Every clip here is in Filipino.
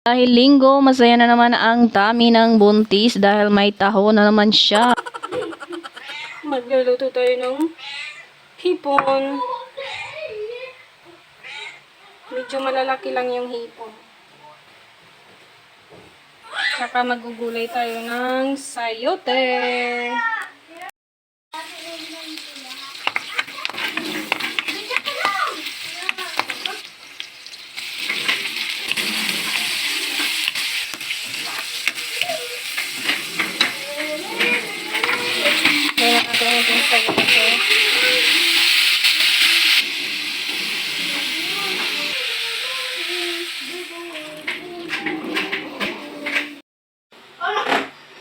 Dahil linggo, masaya na naman ang tummy ng buntis dahil may taho na naman siya. Magluluto tayo ng hipon. Medyo malalaki lang yung hipon. Saka magugulay tayo ng sayote. Kaya natin yung sayote.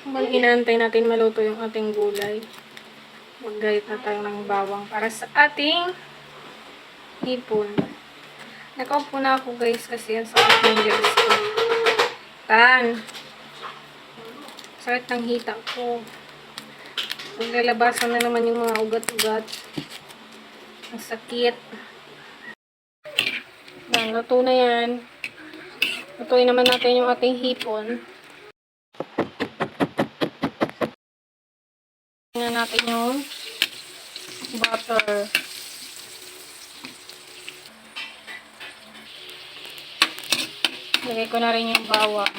Habang inaantay natin maluto yung ating gulay, mag-gayat na tayo ng bawang para sa ating hipon. Nakaupo na ako guys kasi ang sakit ng legs ko. Sakit ng hita ko. Maglalabasan na naman yung mga ugat-ugat. Ang sakit. Luto na yan. Lutuin naman natin yung ating hipon. Tingnan natin yung butter. Lagay ko na rin yung bawang.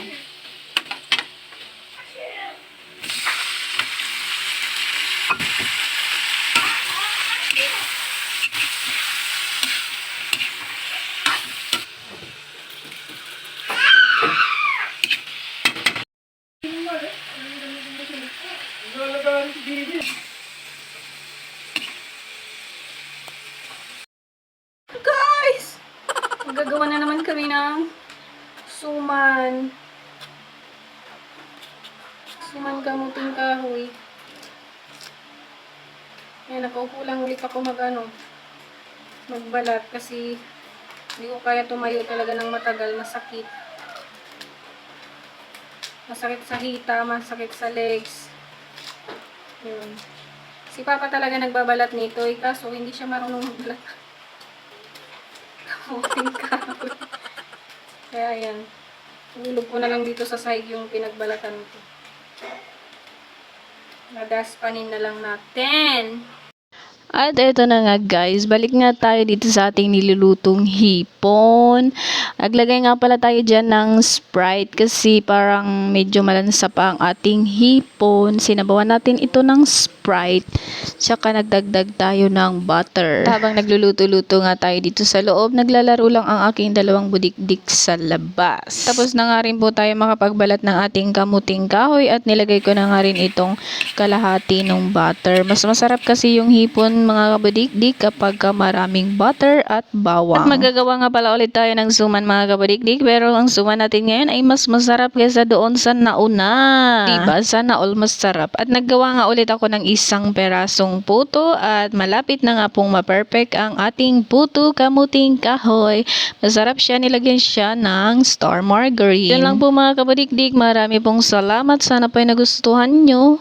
Guys! Magagawa na naman kami ng suman. Suman kamuting kahoy. Ayan, nakaupo lang ulit ako magbalat kasi hindi ko kaya tumayo talaga ng matagal. Masakit. Masakit sa hita, masakit sa legs. Yun. Si Papa talaga nagbabalat nito kaso hindi siya marunong magbalat. Kamuting kahoy. Kaya ayan. Ulog ko na lang dito sa side yung pinagbalatan ko. Nadaspanin na lang natin. At eto na nga guys, balik nga tayo dito sa ating nilulutong hipon. Naglagay nga pala tayo dyan ng Sprite kasi parang medyo malansa pa ang ating hipon. Sinabawan natin ito ng Sprite. Tsaka nagdagdag tayo ng butter. Habang nagluluto-luto nga tayo dito sa loob, naglalaro lang ang aking dalawang budikdik sa labas. Tapos na nga rin po tayo makapagbalat ng ating kamuting kahoy at nilagay ko na nga rin itong kalahati ng butter. Mas masarap kasi yung hipon mga kabadikdik kapag maraming butter at bawang. At magagawa nga pala ulit tayo ng suman mga kabadikdik, pero ang suman natin ngayon ay mas masarap kaysa doon sa nauna. Diba? Sana all masarap. At naggawa nga ulit ako ng isang perasong puto at malapit na nga pong ma-perfect ang ating puto kamuting kahoy. Masarap siya, nilagyan siya ng star margarine. Yan lang po mga kabadikdik. Marami pong salamat. Sana po'y nagustuhan nyo.